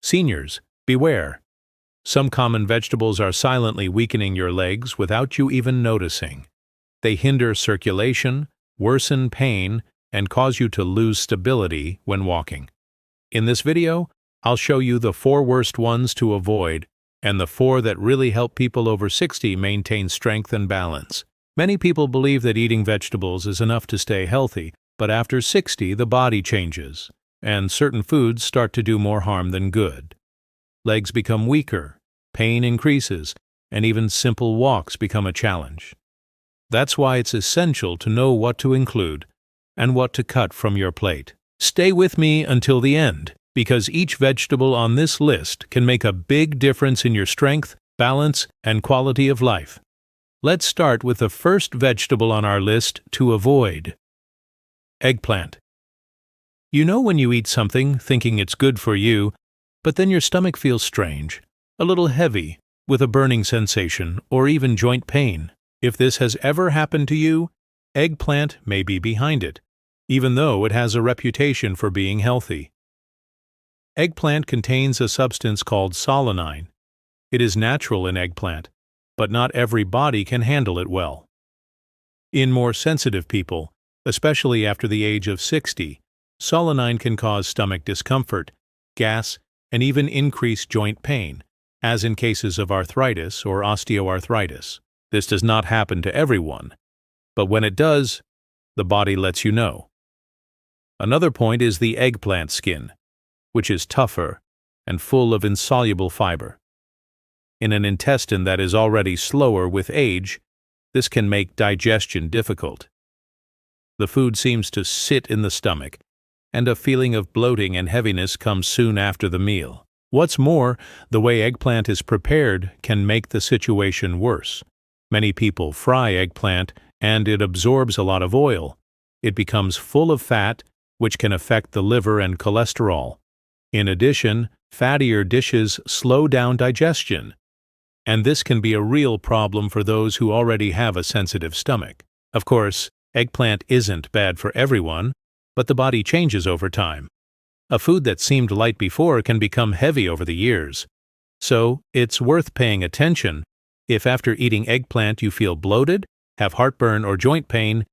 Seniors, beware. Some common vegetables are silently weakening your legs without you even noticing. They hinder circulation, worsen pain, and cause you to lose stability when walking. In this video, I'll show you the 4 worst ones to avoid and the 4 that really help people over 60 maintain strength and balance. Many people believe that eating vegetables is enough to stay healthy, but after 60 the body changes, and certain foods start to do more harm than good. Legs become weaker, pain increases, and even simple walks become a challenge. That's why it's essential to know what to include and what to cut from your plate. Stay with me until the end, because each vegetable on this list can make a big difference in your strength, balance, and quality of life. Let's start with the first vegetable on our list to avoid. Eggplant. You know when you eat something thinking it's good for you, but then your stomach feels strange, a little heavy, with a burning sensation, or even joint pain. If this has ever happened to you, eggplant may be behind it, even though it has a reputation for being healthy. Eggplant contains a substance called solanine. It is natural in eggplant, but not every body can handle it well. In more sensitive people, especially after the age of 60, solanine can cause stomach discomfort, gas, and even increased joint pain, as in cases of arthritis or osteoarthritis. This does not happen to everyone, but when it does, the body lets you know. Another point is the eggplant skin, which is tougher and full of insoluble fiber. In an intestine that is already slower with age, this can make digestion difficult. The food seems to sit in the stomach, and a feeling of bloating and heaviness comes soon after the meal. What's more, the way eggplant is prepared can make the situation worse. Many people fry eggplant, and it absorbs a lot of oil. It becomes full of fat, which can affect the liver and cholesterol. In addition, fattier dishes slow down digestion, and this can be a real problem for those who already have a sensitive stomach. Of course, eggplant isn't bad for everyone, but the body changes over time. A food that seemed light before can become heavy over the years. So, it's worth paying attention. If after eating eggplant you feel bloated, have heartburn or joint pain,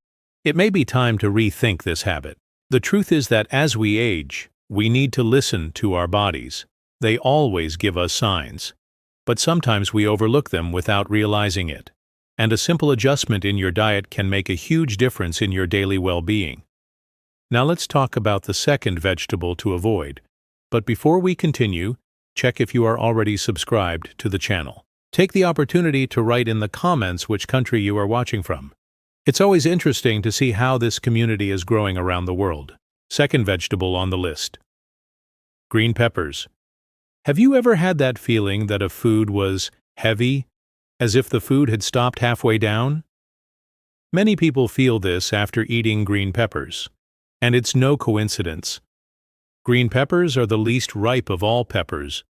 it may be time to rethink this habit. The truth is that as we age, we need to listen to our bodies. They always give us signs, but sometimes we overlook them without realizing it. And a simple adjustment in your diet can make a huge difference in your daily well-being. Now let's talk about the second vegetable to avoid. But before we continue, check if you are already subscribed to the channel. Take the opportunity to write in the comments which country you are watching from. It's always interesting to see how this community is growing around the world. Second vegetable on the list. Green peppers. Have you ever had that feeling that a food was heavy, as if the food had stopped halfway down? Many people feel this after eating green peppers, and it's no coincidence. Green peppers are the least ripe of all peppers.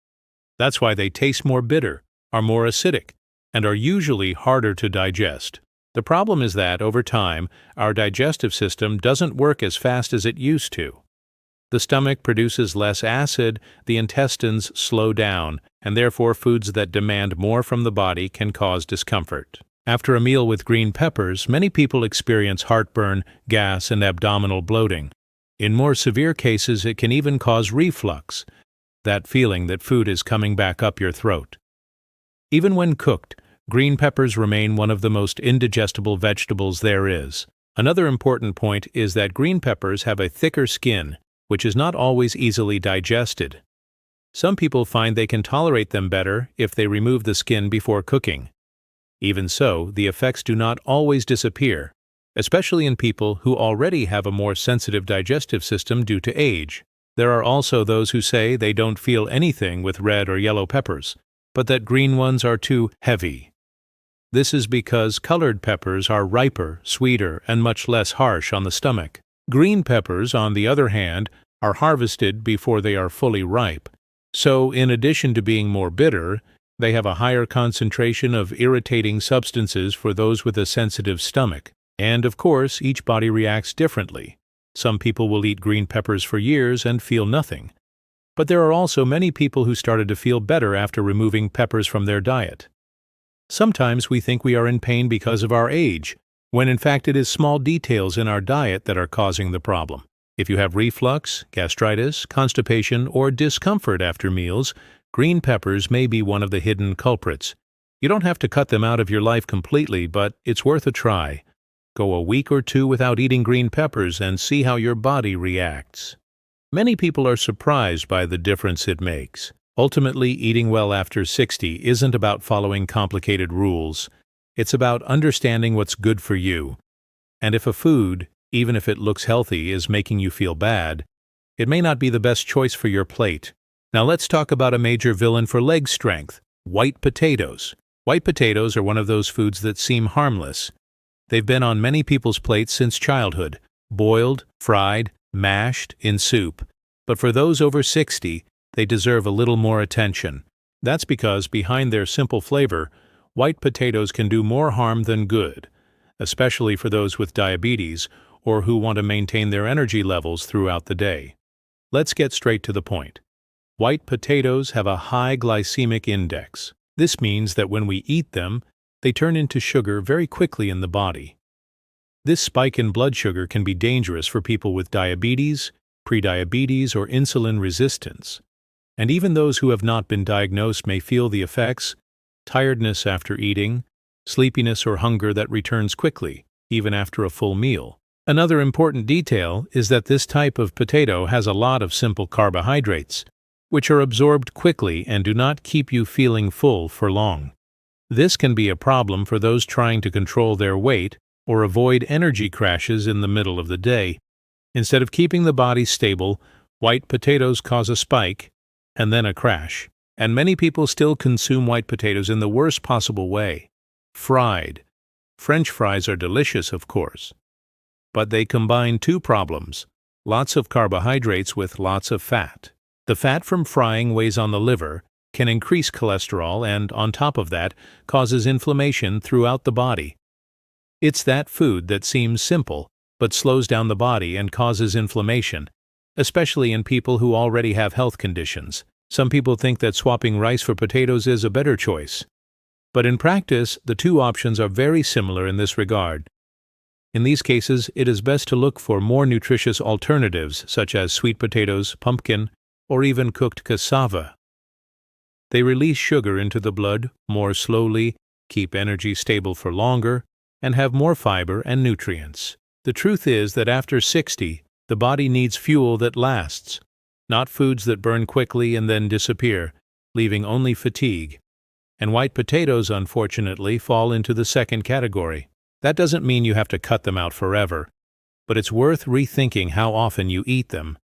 That's why they taste more bitter, are more acidic, and are usually harder to digest. The problem is that, over time, our digestive system doesn't work as fast as it used to. The stomach produces less acid, the intestines slow down, and therefore foods that demand more from the body can cause discomfort. After a meal with green peppers, many people experience heartburn, gas, and abdominal bloating. In more severe cases, it can even cause reflux, that feeling that food is coming back up your throat. Even when cooked, green peppers remain one of the most indigestible vegetables there is. Another important point is that green peppers have a thicker skin, which is not always easily digested. Some people find they can tolerate them better if they remove the skin before cooking. Even so, the effects do not always disappear, especially in people who already have a more sensitive digestive system due to age. There are also those who say they don't feel anything with red or yellow peppers, but that green ones are too heavy. This is because colored peppers are riper, sweeter, and much less harsh on the stomach. Green peppers, on the other hand, are harvested before they are fully ripe. So, in addition to being more bitter, they have a higher concentration of irritating substances for those with a sensitive stomach. And, of course, each body reacts differently. Some people will eat green peppers for years and feel nothing. But there are also many people who started to feel better after removing peppers from their diet. Sometimes we think we are in pain because of our age, when in fact it is small details in our diet that are causing the problem. If you have reflux, gastritis, constipation, or discomfort after meals, green peppers may be one of the hidden culprits. You don't have to cut them out of your life completely, but it's worth a try. Go a week or two without eating green peppers and see how your body reacts. Many people are surprised by the difference it makes. Ultimately, eating well after 60 isn't about following complicated rules. It's about understanding what's good for you. And if a food, even if it looks healthy, is making you feel bad, it may not be the best choice for your plate. Now let's talk about a major villain for leg strength: white potatoes. White potatoes are one of those foods that seem harmless. They've been on many people's plates since childhood, boiled, fried, mashed, in soup. But for those over 60, they deserve a little more attention. That's because behind their simple flavor, white potatoes can do more harm than good, especially for those with diabetes or who want to maintain their energy levels throughout the day. Let's get straight to the point. White potatoes have a high glycemic index. This means that when we eat them, they turn into sugar very quickly in the body. This spike in blood sugar can be dangerous for people with diabetes, prediabetes, or insulin resistance. And even those who have not been diagnosed may feel the effects: tiredness after eating, sleepiness or hunger that returns quickly, even after a full meal. Another important detail is that this type of potato has a lot of simple carbohydrates, which are absorbed quickly and do not keep you feeling full for long. This can be a problem for those trying to control their weight or avoid energy crashes in the middle of the day. Instead of keeping the body stable, white potatoes cause a spike and then a crash. And many people still consume white potatoes in the worst possible way: fried. French fries are delicious, of course, but they combine two problems: lots of carbohydrates with lots of fat. The fat from frying weighs on the liver, can increase cholesterol, and, on top of that, causes inflammation throughout the body. It's that food that seems simple, but slows down the body and causes inflammation, especially in people who already have health conditions. Some people think that swapping rice for potatoes is a better choice. But in practice, the two options are very similar in this regard. In these cases, it is best to look for more nutritious alternatives, such as sweet potatoes, pumpkin, or even cooked cassava. They release sugar into the blood more slowly, keep energy stable for longer, and have more fiber and nutrients. The truth is that after 60, the body needs fuel that lasts, not foods that burn quickly and then disappear, leaving only fatigue. And white potatoes, unfortunately, fall into the second category. That doesn't mean you have to cut them out forever, but it's worth rethinking how often you eat them.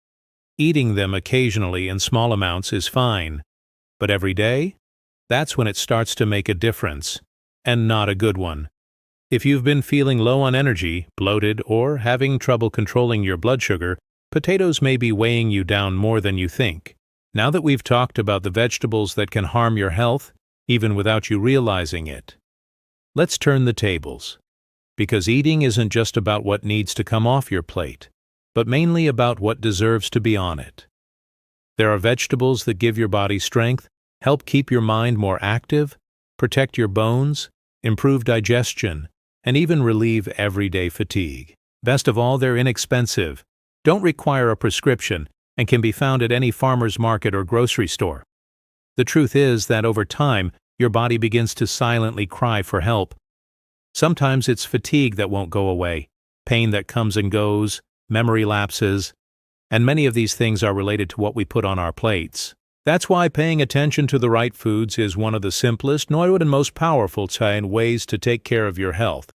Eating them occasionally in small amounts is fine, but every day? That's when it starts to make a difference, and not a good one. If you've been feeling low on energy, bloated, or having trouble controlling your blood sugar, potatoes may be weighing you down more than you think. Now that we've talked about the vegetables that can harm your health, even without you realizing it, let's turn the tables. Because eating isn't just about what needs to come off your plate, but mainly about what deserves to be on it. There are vegetables that give your body strength, help keep your mind more active, protect your bones, improve digestion, and even relieve everyday fatigue. Best of all, they're inexpensive, don't require a prescription, and can be found at any farmer's market or grocery store. The truth is that over time, your body begins to silently cry for help. Sometimes it's fatigue that won't go away, pain that comes and goes, memory lapses, and many of these things are related to what we put on our plates. That's why paying attention to the right foods is one of the simplest, and most powerful ways to take care of your health.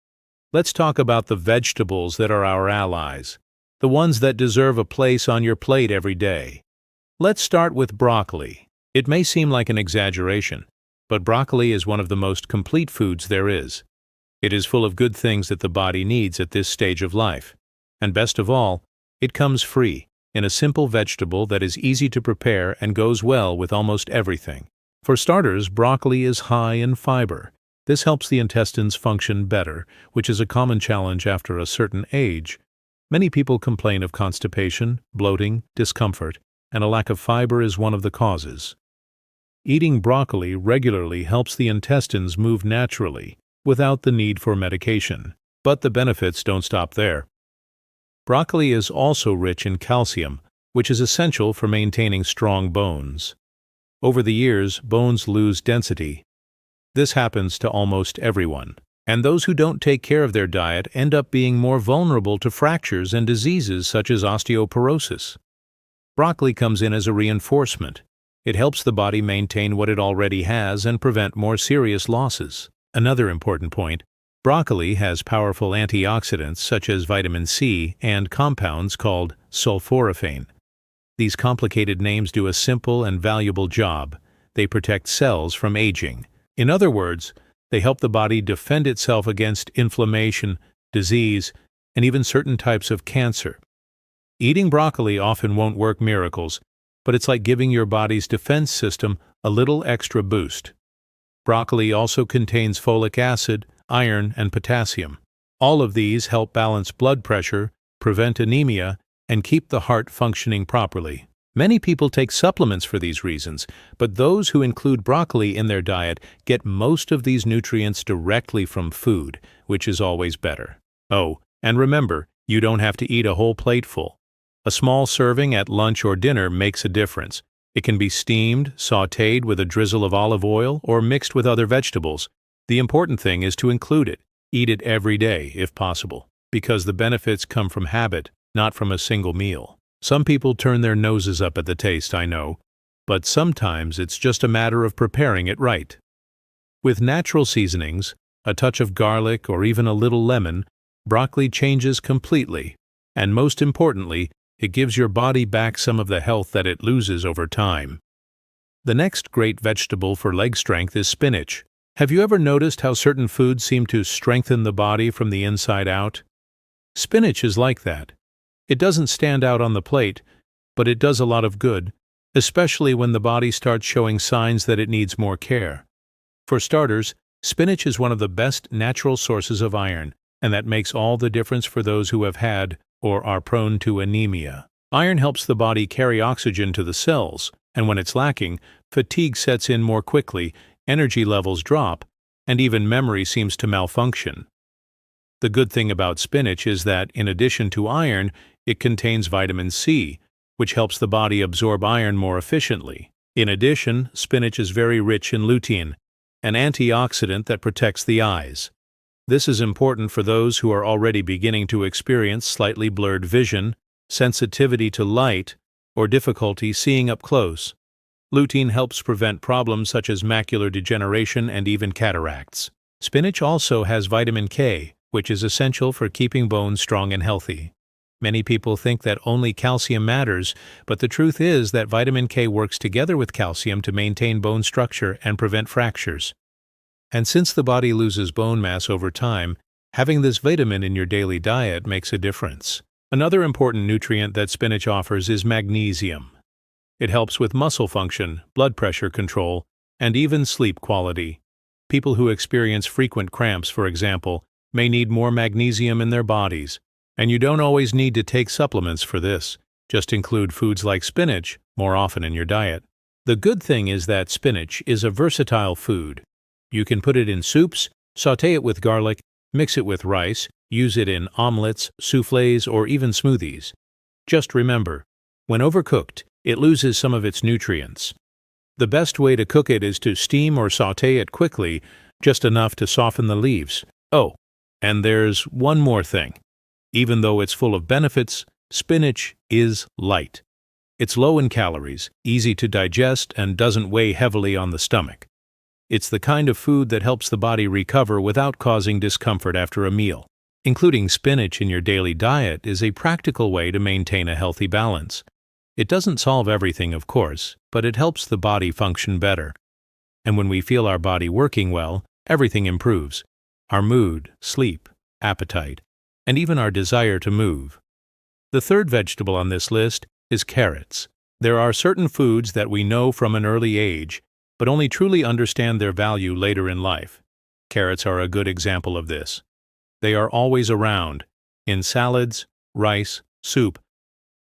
Let's talk about the vegetables that are our allies, the ones that deserve a place on your plate every day. Let's start with broccoli. It may seem like an exaggeration, but broccoli is one of the most complete foods there is. It is full of good things that the body needs at this stage of life. And best of all, it comes free, in a simple vegetable that is easy to prepare and goes well with almost everything. For starters, broccoli is high in fiber. This helps the intestines function better, which is a common challenge after a certain age. Many people complain of constipation, bloating, discomfort, and a lack of fiber is one of the causes. Eating broccoli regularly helps the intestines move naturally, without the need for medication. But the benefits don't stop there. Broccoli is also rich in calcium, which is essential for maintaining strong bones. Over the years, bones lose density. This happens to almost everyone, and those who don't take care of their diet end up being more vulnerable to fractures and diseases such as osteoporosis. Broccoli comes in as a reinforcement. It helps the body maintain what it already has and prevent more serious losses. Another important point: broccoli has powerful antioxidants such as vitamin C and compounds called sulforaphane. These complicated names do a simple and valuable job. They protect cells from aging. In other words, they help the body defend itself against inflammation, disease, and even certain types of cancer. Eating broccoli often won't work miracles, but it's like giving your body's defense system a little extra boost. Broccoli also contains folic acid, iron, and potassium. All of these help balance blood pressure, prevent anemia, and keep the heart functioning properly. Many people take supplements for these reasons, but those who include broccoli in their diet get most of these nutrients directly from food, which is always better. Oh, and remember, you don't have to eat a whole plate full. A small serving at lunch or dinner makes a difference. It can be steamed, sautéed with a drizzle of olive oil, or mixed with other vegetables. The important thing is to include it. Eat it every day, if possible, because the benefits come from habit, not from a single meal. Some people turn their noses up at the taste, I know, but sometimes it's just a matter of preparing it right. With natural seasonings, a touch of garlic, or even a little lemon, broccoli changes completely, and most importantly, it gives your body back some of the health that it loses over time. The next great vegetable for leg strength is spinach. Have you ever noticed how certain foods seem to strengthen the body from the inside out? Spinach is like that. It doesn't stand out on the plate, but it does a lot of good, especially when the body starts showing signs that it needs more care. For starters, spinach is one of the best natural sources of iron, and that makes all the difference for those who have had or are prone to anemia. Iron helps the body carry oxygen to the cells, and when it's lacking, fatigue sets in more quickly, energy levels drop, and even memory seems to malfunction. The good thing about spinach is that, in addition to iron, it contains vitamin C, which helps the body absorb iron more efficiently. In addition, spinach is very rich in lutein, an antioxidant that protects the eyes. This is important for those who are already beginning to experience slightly blurred vision, sensitivity to light, or difficulty seeing up close. Lutein helps prevent problems such as macular degeneration and even cataracts. Spinach also has vitamin K, which is essential for keeping bones strong and healthy. Many people think that only calcium matters, but the truth is that vitamin K works together with calcium to maintain bone structure and prevent fractures. And since the body loses bone mass over time, having this vitamin in your daily diet makes a difference. Another important nutrient that spinach offers is magnesium. It helps with muscle function, blood pressure control, and even sleep quality. People who experience frequent cramps, for example, may need more magnesium in their bodies. And you don't always need to take supplements for this. Just include foods like spinach more often in your diet. The good thing is that spinach is a versatile food. You can put it in soups, sauté it with garlic, mix it with rice, use it in omelets, soufflés, or even smoothies. Just remember, when overcooked, it loses some of its nutrients. The best way to cook it is to steam or sauté it quickly, just enough to soften the leaves. Oh, and there's one more thing. Even though it's full of benefits, spinach is light. It's low in calories, easy to digest, and doesn't weigh heavily on the stomach. It's the kind of food that helps the body recover without causing discomfort after a meal. Including spinach in your daily diet is a practical way to maintain a healthy balance. It doesn't solve everything, of course, but it helps the body function better. And when we feel our body working well, everything improves. Our mood, sleep, appetite, and even our desire to move. The third vegetable on this list is carrots. There are certain foods that we know from an early age, but only truly understand their value later in life. Carrots are a good example of this. They are always around, in salads, rice, soup,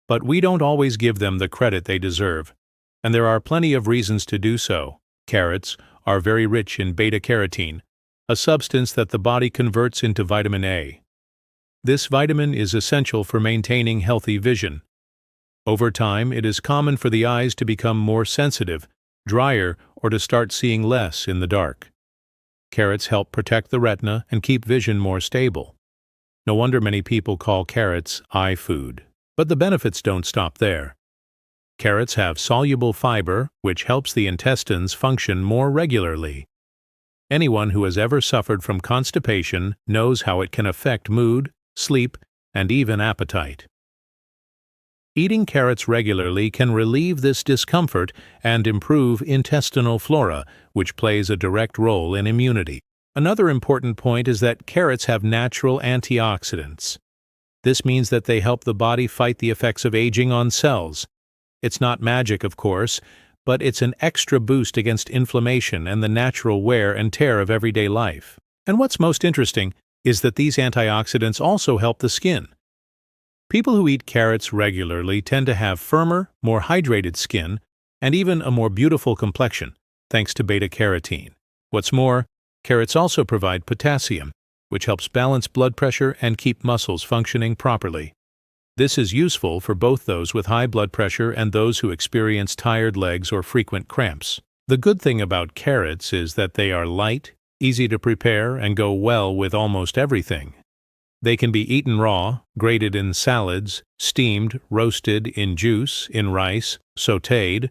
But we don't always give them the credit they deserve, and there are plenty of reasons to do so. Carrots are very rich in beta-carotene, a substance that the body converts into vitamin A. This vitamin is essential for maintaining healthy vision. Over time, it is common for the eyes to become more sensitive, drier, or to start seeing less in the dark. Carrots help protect the retina and keep vision more stable. No wonder many people call carrots eye food. But the benefits don't stop there. Carrots have soluble fiber, which helps the intestines function more regularly. Anyone who has ever suffered from constipation knows how it can affect mood, sleep, and even appetite. Eating carrots regularly can relieve this discomfort and improve intestinal flora, which plays a direct role in immunity. Another important point is that carrots have natural antioxidants. This means that they help the body fight the effects of aging on cells. It's not magic, of course, but it's an extra boost against inflammation and the natural wear and tear of everyday life. And what's most interesting is that these antioxidants also help the skin. People who eat carrots regularly tend to have firmer, more hydrated skin and even a more beautiful complexion, thanks to beta-carotene. What's more, carrots also provide potassium, which helps balance blood pressure and keep muscles functioning properly. This is useful for both those with high blood pressure and those who experience tired legs or frequent cramps. The good thing about carrots is that they are light, easy to prepare, and go well with almost everything. They can be eaten raw, grated in salads, steamed, roasted, in juice, in rice, sautéed,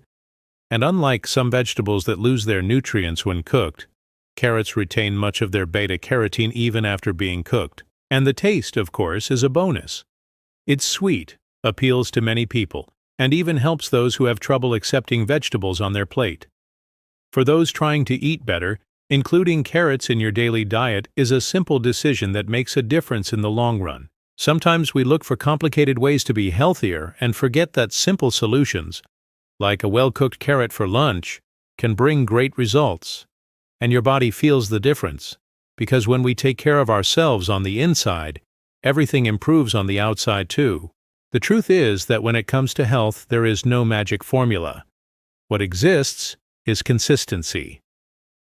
and unlike some vegetables that lose their nutrients when cooked, carrots retain much of their beta-carotene even after being cooked. And the taste, of course, is a bonus. It's sweet, appeals to many people, and even helps those who have trouble accepting vegetables on their plate. For those trying to eat better, including carrots in your daily diet is a simple decision that makes a difference in the long run. Sometimes we look for complicated ways to be healthier and forget that simple solutions, like a well-cooked carrot for lunch, can bring great results. And your body feels the difference, because when we take care of ourselves on the inside, everything improves on the outside too. The truth is that when it comes to health, there is no magic formula. What exists is consistency.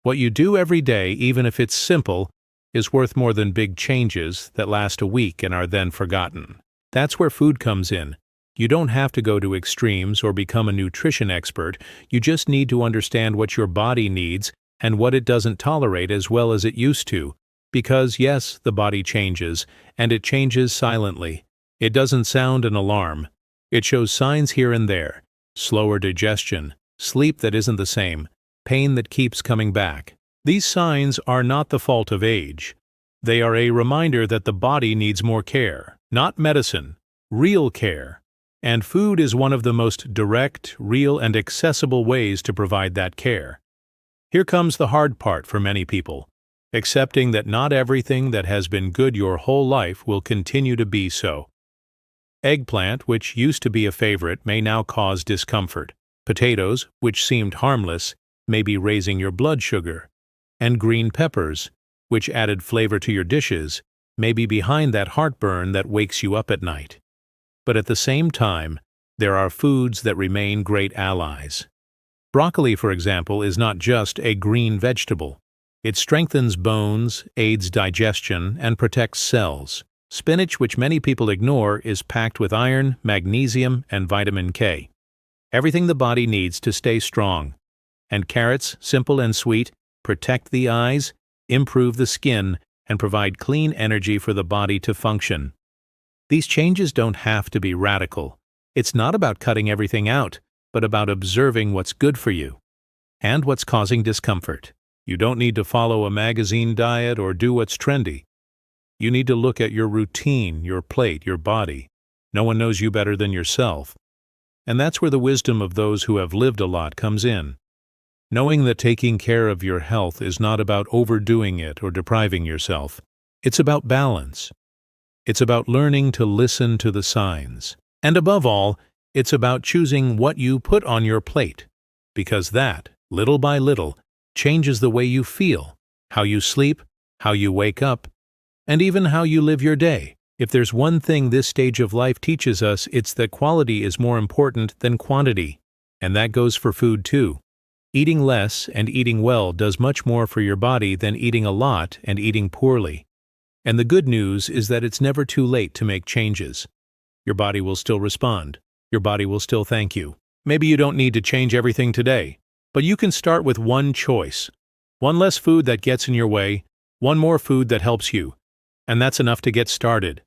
What you do every day, even if it's simple, is worth more than big changes that last a week and are then forgotten. That's where food comes in. You don't have to go to extremes or become a nutrition expert. You just need to understand what your body needs and what it doesn't tolerate as well as it used to. Because, yes, the body changes, and it changes silently. It doesn't sound an alarm. It shows signs here and there: slower digestion, sleep that isn't the same, pain that keeps coming back. These signs are not the fault of age. They are a reminder that the body needs more care, not medicine, real care. And food is one of the most direct, real, and accessible ways to provide that care. Here comes the hard part for many people: accepting that not everything that has been good your whole life will continue to be so. Eggplant, which used to be a favorite, may now cause discomfort. Potatoes, which seemed harmless, may be raising your blood sugar. And green peppers, which added flavor to your dishes, may be behind that heartburn that wakes you up at night. But at the same time, there are foods that remain great allies. Broccoli, for example, is not just a green vegetable. It strengthens bones, aids digestion, and protects cells. Spinach, which many people ignore, is packed with iron, magnesium, and vitamin K. Everything the body needs to stay strong. And carrots, simple and sweet, protect the eyes, improve the skin, and provide clean energy for the body to function. These changes don't have to be radical. It's not about cutting everything out, but about observing what's good for you and what's causing discomfort. You don't need to follow a magazine diet or do what's trendy. You need to look at your routine, your plate, your body. No one knows you better than yourself. And that's where the wisdom of those who have lived a lot comes in. Knowing that taking care of your health is not about overdoing it or depriving yourself. It's about balance. It's about learning to listen to the signs. And above all, it's about choosing what you put on your plate, because that, little by little, changes the way you feel, how you sleep, how you wake up, and even how you live your day. If there's one thing this stage of life teaches us, it's that quality is more important than quantity. And that goes for food too. Eating less and eating well does much more for your body than eating a lot and eating poorly. And the good news is that it's never too late to make changes. Your body will still respond. Your body will still thank you. Maybe you don't need to change everything today, but you can start with one choice. One less food that gets in your way, one more food that helps you. And that's enough to get started.